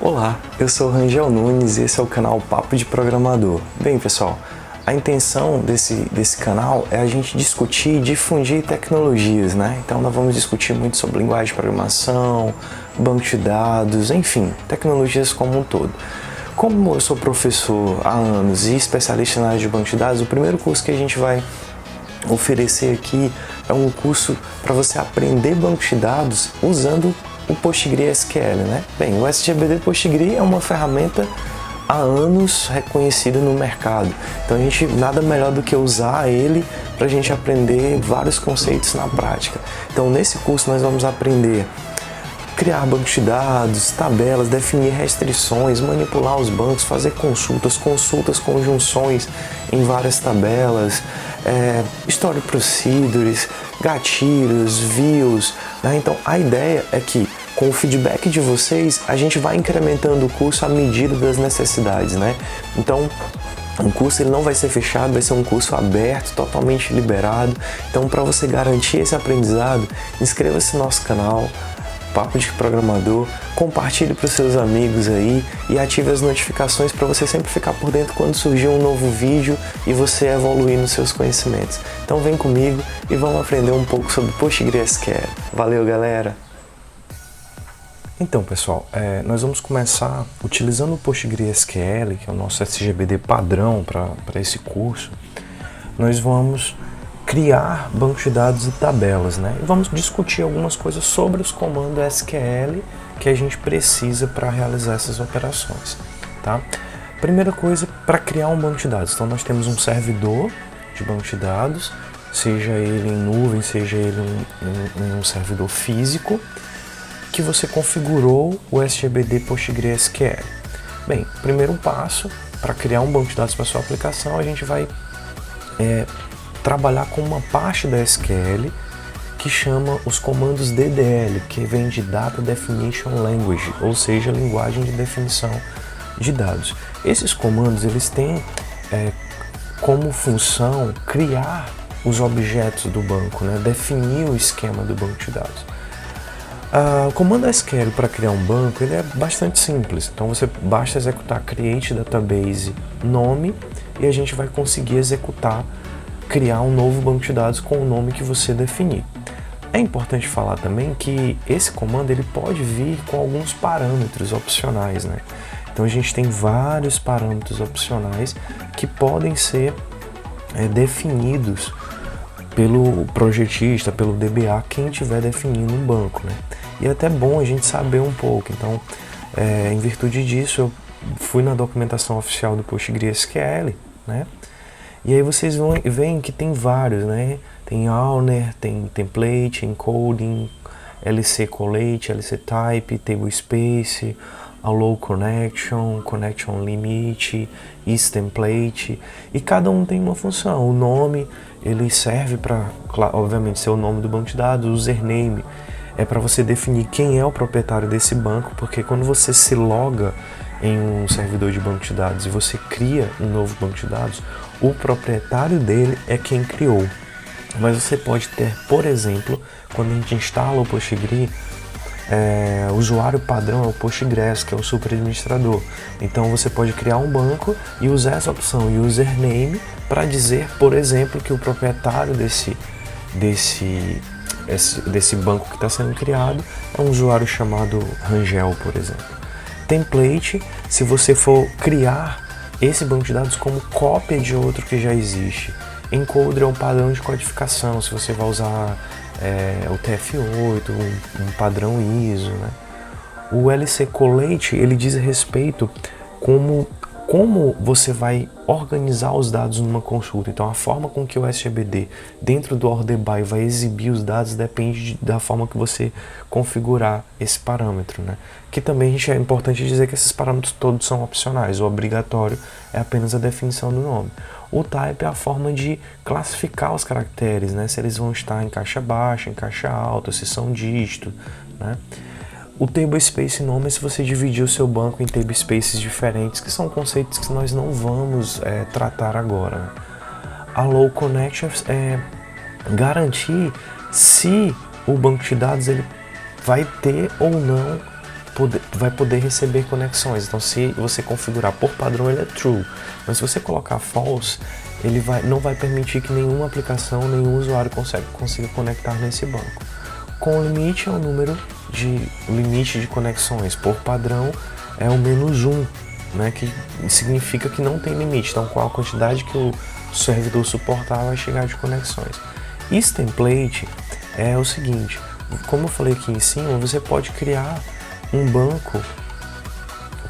Olá, eu sou Rangel Nunes e esse é o canal Papo de Programador. Bem, pessoal, a intenção desse canal é a gente discutir e difundir tecnologias, né? Então nós vamos discutir muito sobre linguagem de programação, banco de dados, enfim, tecnologias como um todo. Como eu sou professor há anos e especialista na área de banco de dados, o primeiro curso que a gente vai oferecer aqui é um curso para você aprender banco de dados usando o PostgreSQL, né? Bem, o SGBD Postgre é uma ferramenta há anos reconhecida no mercado. Então a gente nada melhor do que usar ele para a gente aprender vários conceitos na prática. Então nesse curso nós vamos aprender a criar bancos de dados, tabelas, definir restrições, manipular os bancos, fazer consultas, conjunções em várias tabelas, Stored Procedures, gatilhos, views, né? Então a ideia é que com o feedback de vocês a gente vai incrementando o curso à medida das necessidades, né? Então o curso ele não vai ser fechado, vai ser um curso aberto, totalmente liberado. Então para você garantir esse aprendizado, inscreva-se no nosso canal Papo de Programador, compartilhe para os seus amigos aí e ative as notificações para você sempre ficar por dentro quando surgir um novo vídeo e você evoluir nos seus conhecimentos. Então vem comigo e vamos aprender um pouco sobre PostgreSQL. Valeu, galera! Então, pessoal, nós vamos começar utilizando o PostgreSQL, que é o nosso SGBD padrão para esse curso. Nós vamos criar bancos de dados e tabelas, né? E vamos discutir algumas coisas sobre os comandos SQL que a gente precisa para realizar essas operações, tá? Primeira coisa, para criar um banco de dados. Então nós temos um servidor de banco de dados, seja ele em nuvem, seja ele em um servidor físico, que você configurou o SGBD PostgreSQL. Bem, primeiro passo, para criar um banco de dados para sua aplicação, a gente vai trabalhar com uma parte da SQL que chama os comandos DDL, que vem de Data Definition Language, ou seja, linguagem de definição de dados. Esses comandos eles têm como função criar os objetos do banco, né? Definir o esquema do banco de dados. O comando SQL para criar um banco ele é bastante simples, então você basta executar create database nome e a gente vai conseguir criar um novo banco de dados com o nome que você definir. É importante falar também que esse comando ele pode vir com alguns parâmetros opcionais, né? Então a gente tem vários parâmetros opcionais que podem ser definidos pelo projetista, pelo DBA, quem estiver definindo um banco, né? E é até bom a gente saber um pouco. Então, em virtude disso, eu fui na documentação oficial do PostgreSQL, né? E aí vocês veem que tem vários, né? Tem owner, tem template, encoding, LC collate, LC type, table space, allow connection, connection limit, is template, e cada um tem uma função. O nome ele serve para, obviamente, ser o nome do banco de dados. O username é para você definir quem é o proprietário desse banco, porque quando você se loga em um servidor de banco de dados e você cria um novo banco de dados, o proprietário dele é quem criou. Mas você pode ter, por exemplo, quando a gente instala o Postgre, o usuário padrão é o Postgres, que é o superadministrador. Então você pode criar um banco e usar essa opção username para dizer, por exemplo, que o proprietário desse banco que está sendo criado é um usuário chamado Rangel, por exemplo. Template, se você for criar esse banco de dados como cópia de outro que já existe. Encoder é um padrão de codificação, se você vai usar o TF8, um padrão ISO, né? O LC Collate, ele diz respeito como você vai organizar os dados numa consulta. Então a forma com que o SGBD dentro do ORDEBY vai exibir os dados depende da forma que você configurar esse parâmetro, né? Que também é importante dizer que esses parâmetros todos são opcionais, o obrigatório é apenas a definição do nome. O type é a forma de classificar os caracteres, né? Se eles vão estar em caixa baixa, em caixa alta, se são dígitos, né? O table space nome é se você dividir o seu banco em table spaces diferentes, que são conceitos que nós não vamos tratar agora, né? Allow connections é garantir se o banco de dados ele vai ter ou não vai poder receber conexões. Então, se você configurar por padrão, ele é true, mas se você colocar false, ele não vai permitir que nenhuma aplicação, nenhum usuário consiga conectar nesse banco. Com limite é o limite de conexões. Por padrão é o -1, né, que significa que não tem limite. Então, qual a quantidade que o servidor suportar vai chegar de conexões. Istemplate é o seguinte, como eu falei aqui em cima, você pode criar um banco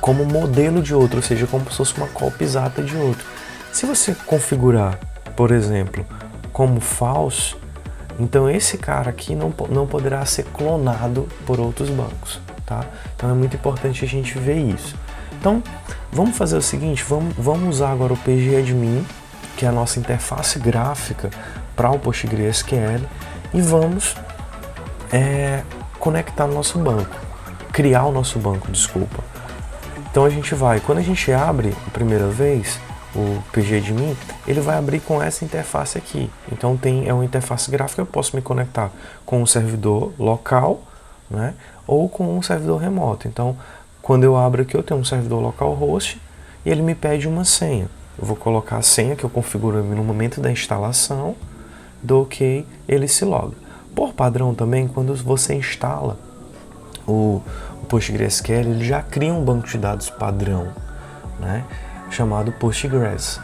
como modelo de outro, ou seja, como se fosse uma cópia exata de outro. Se você configurar, por exemplo, como false, então esse cara aqui não poderá ser clonado por outros bancos, tá? Então é muito importante a gente ver isso. Então, vamos fazer o seguinte, vamos usar agora o pgadmin, que é a nossa interface gráfica para o PostgreSQL, e vamos conectar o nosso banco, criar o nosso banco, desculpa. Então a gente vai, quando a gente abre a primeira vez o pgadmin, ele vai abrir com essa interface aqui. Então é uma interface gráfica, eu posso me conectar com um servidor local, né, ou com um servidor remoto. Então, quando eu abro aqui, eu tenho um servidor localhost e ele me pede uma senha. Eu vou colocar a senha que eu configuro no momento da instalação, dou OK, ele se loga. Por padrão também, quando você instala o PostgreSQL, ele já cria um banco de dados padrão, né, chamado Postgres.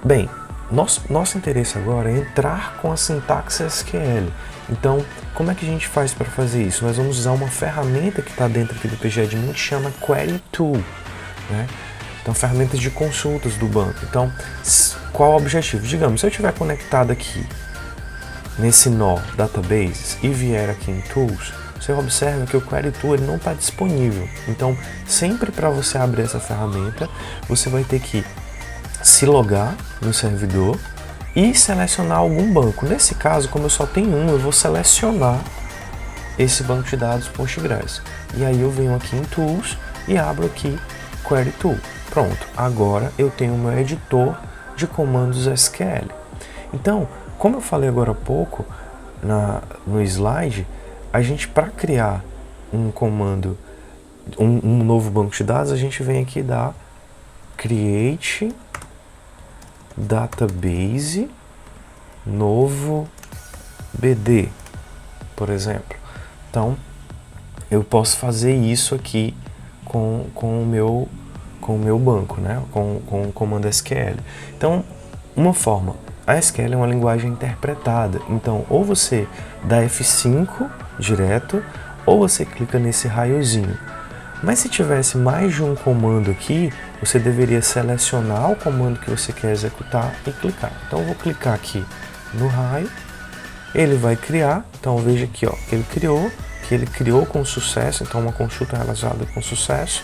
Bem, nosso interesse agora é entrar com a sintaxe SQL. Então, como é que a gente faz para fazer isso? Nós vamos usar uma ferramenta que está dentro aqui do pgadmin que chama Query Tool, né? Então, ferramentas de consultas do banco. Então, qual o objetivo? Digamos, se eu estiver conectado aqui nesse nó Databases e vier aqui em Tools, você observa que o Query Tool ele não está disponível. Então, sempre para você abrir essa ferramenta, você vai ter que se logar no servidor e selecionar algum banco. Nesse caso, como eu só tenho um, eu vou selecionar esse banco de dados Postgres. E aí eu venho aqui em Tools e abro aqui Query Tool. Pronto, agora eu tenho o meu editor de comandos SQL. Então, como eu falei agora há pouco no slide, a gente, para criar um comando, um novo banco de dados, a gente vem aqui dar create database novo BD, por exemplo. Então, eu posso fazer isso aqui com o meu banco, né? com o comando SQL. Então, uma forma, a SQL é uma linguagem interpretada, então ou você dá F5 direto, ou você clica nesse raiozinho. Mas se tivesse mais de um comando aqui, você deveria selecionar o comando que você quer executar e clicar. Então eu vou clicar aqui no raio, ele vai criar, então veja aqui ó, que ele criou com sucesso, então uma consulta realizada com sucesso,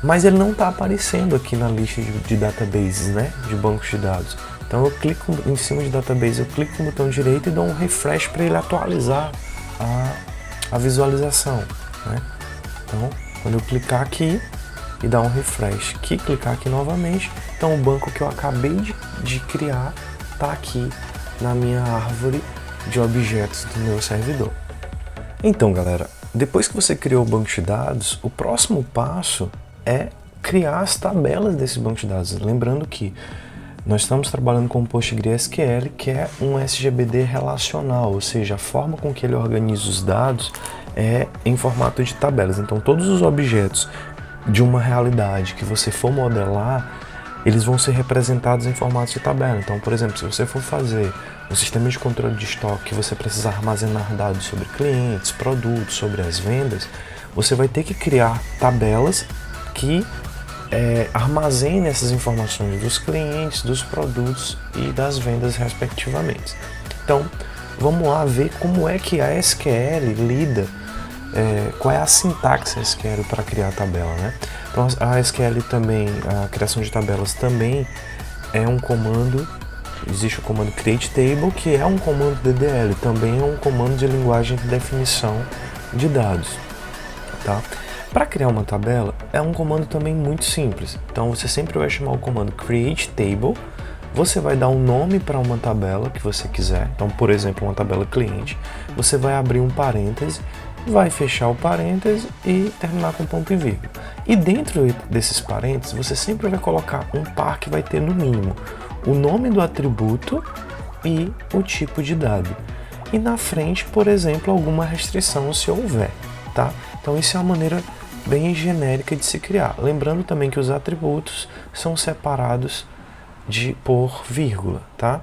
mas ele não está aparecendo aqui na lista de databases, né, de bancos de dados. Então eu clico em cima de database, eu clico no botão direito e dou um refresh para ele atualizar a visualização, né? Então, quando eu clicar aqui e dar um refresh, clicar aqui novamente, então o banco que eu acabei de criar está aqui na minha árvore de objetos do meu servidor. Então, galera, depois que você criou o banco de dados, o próximo passo é criar as tabelas desse banco de dados. Lembrando que nós estamos trabalhando com o PostgreSQL, que é um SGBD relacional, ou seja, a forma com que ele organiza os dados é em formato de tabelas. Então, todos os objetos de uma realidade que você for modelar, eles vão ser representados em formato de tabela. Então, por exemplo, se você for fazer um sistema de controle de estoque que você precisa armazenar dados sobre clientes, produtos, sobre as vendas, você vai ter que criar tabelas que armazene essas informações dos clientes, dos produtos e das vendas respectivamente. Então, vamos lá ver como é que a SQL lida, qual é a sintaxe SQL para criar a tabela, né? Então, a SQL também, a criação de tabelas também é um comando, existe o comando createTable, que é um comando DDL, também é um comando de linguagem de definição de dados, tá? Para criar uma tabela, é um comando também muito simples. Então, você sempre vai chamar o comando createTable, você vai dar um nome para uma tabela que você quiser. Então, por exemplo, uma tabela cliente. Você vai abrir um parêntese vai fechar o parêntese e terminar com ponto e vírgula. E dentro desses parênteses, você sempre vai colocar um par que vai ter no mínimo o nome do atributo e o tipo de dado. E na frente, por exemplo, alguma restrição se houver, tá? Então isso é uma maneira bem genérica de se criar. Lembrando também que os atributos são separados por vírgula, tá?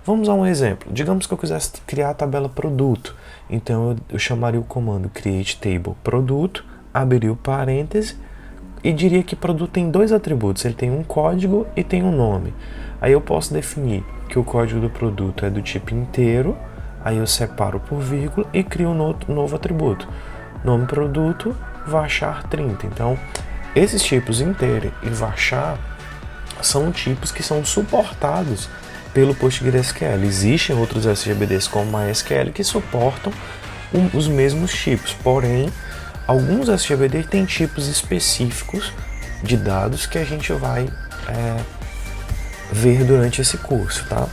Vamos a um exemplo. Digamos que eu quisesse criar a tabela produto. Então eu chamaria o comando create table produto, abriria o parêntese e diria que produto tem dois atributos. Ele tem um código e tem um nome. Aí eu posso definir que o código do produto é do tipo inteiro. Aí eu separo por vírgula e crio um novo atributo. Nome produto, varchar 30. Então, esses tipos inteiro e varchar são tipos que são suportados pelo PostgreSQL. Existem outros SGBDs como MySQL que suportam os mesmos tipos, porém, alguns SGBDs têm tipos específicos de dados que a gente vai ver durante esse curso, tá?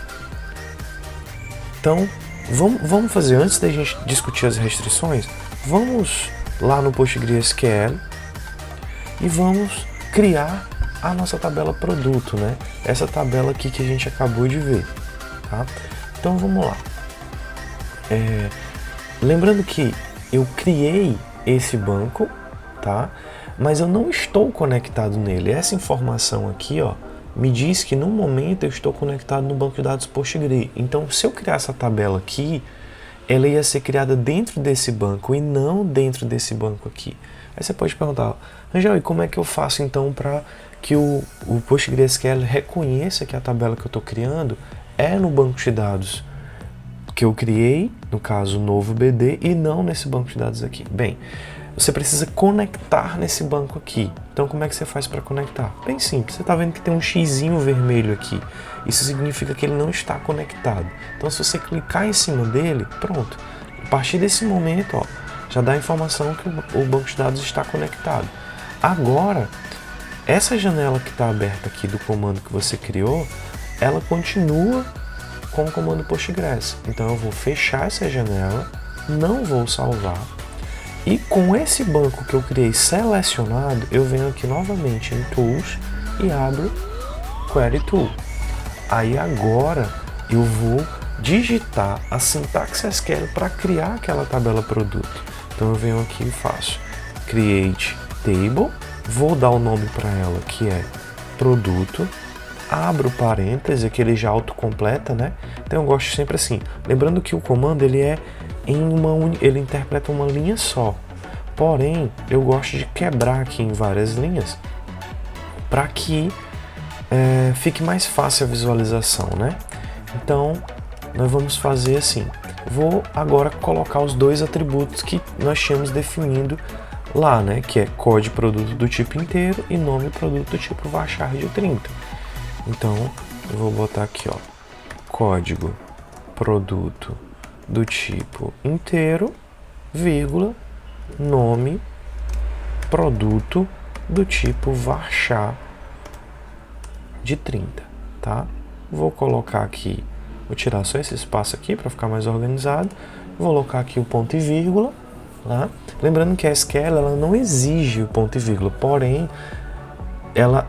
Então, vamos fazer, antes da gente discutir as restrições, vamos lá no PostgreSQL e vamos criar a nossa tabela produto, né? Essa tabela aqui que a gente acabou de ver, tá? Então vamos lá. Lembrando que eu criei esse banco, tá? Mas eu não estou conectado nele. Essa informação aqui, ó, me diz que no momento eu estou conectado no banco de dados Postgre. Então, se eu criar essa tabela aqui, ela ia ser criada dentro desse banco e não dentro desse banco aqui. Aí você pode perguntar, Angel, e como é que eu faço então para que o PostgreSQL reconheça que a tabela que eu estou criando é no banco de dados que eu criei, no caso novo BD, e não nesse banco de dados aqui? Bem, você precisa conectar nesse banco aqui. Então como é que você faz para conectar? Bem simples, você está vendo que tem um xizinho vermelho aqui. Isso significa que ele não está conectado. Então se você clicar em cima dele, pronto. A partir desse momento, ó, já dá a informação que o banco de dados está conectado. Agora, essa janela que está aberta aqui do comando que você criou, ela continua com o comando Postgres. Então eu vou fechar essa janela, não vou salvar. E com esse banco que eu criei selecionado, eu venho aqui novamente em Tools e abro Query Tool. Aí agora eu vou digitar a sintaxe SQL para criar aquela tabela produto. Então eu venho aqui e faço Create Table, vou dar o nome para ela que é produto, abro parêntese, que ele já autocompleta, né? Então eu gosto sempre assim, lembrando que o comando ele ele interpreta uma linha só, porém eu gosto de quebrar aqui em várias linhas para que fique mais fácil a visualização, né? Então nós vamos fazer assim, vou agora colocar os dois atributos que nós tínhamos definido lá, né? Que é código produto do tipo inteiro e nome produto do tipo varchar de 30. Então eu vou botar aqui, ó, código produto do tipo inteiro, vírgula, nome produto do tipo varchar de 30, tá? Vou colocar aqui, vou tirar só esse espaço aqui para ficar mais organizado, vou colocar aqui o ponto e vírgula, tá? Lembrando que a SQL ela não exige o ponto e vírgula, porém ela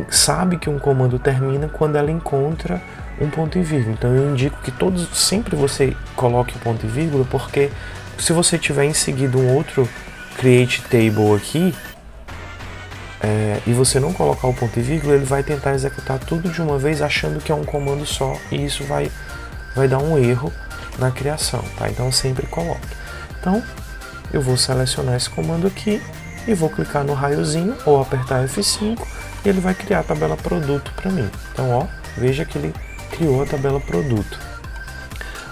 sabe que um comando termina quando ela encontra um ponto e vírgula. Então eu indico que sempre você coloque o ponto e vírgula, porque se você tiver em seguida um outro create table aqui e você não colocar o ponto e vírgula, ele vai tentar executar tudo de uma vez achando que é um comando só, e isso vai dar um erro na criação, tá? Então sempre coloque. Então eu vou selecionar esse comando aqui e vou clicar no raiozinho ou apertar F5 e ele vai criar a tabela produto para mim. Então ó, veja que ele criou a tabela produto.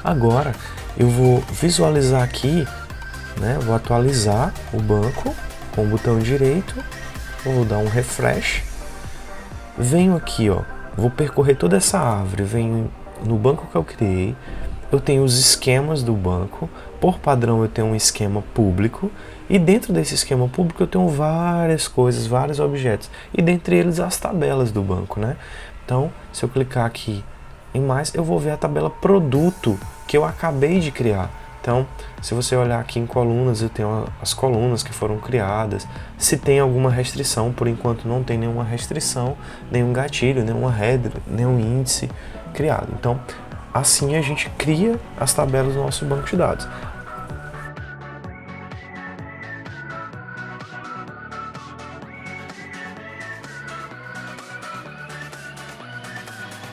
Agora eu vou visualizar aqui, né? Vou atualizar o banco com o botão direito, vou dar um refresh, venho aqui, ó, vou percorrer toda essa árvore, venho no banco que eu criei, eu tenho os esquemas do banco, por padrão eu tenho um esquema público, e dentro desse esquema público eu tenho várias coisas, vários objetos, e dentre eles as tabelas do banco, né? Então, se eu clicar aqui em mais, eu vou ver a tabela produto que eu acabei de criar. Então, se você olhar aqui em colunas, eu tenho as colunas que foram criadas. Se tem alguma restrição, por enquanto não tem nenhuma restrição, nenhum gatilho, nenhuma regra, nenhum índice criado. Então, assim a gente cria as tabelas do nosso banco de dados.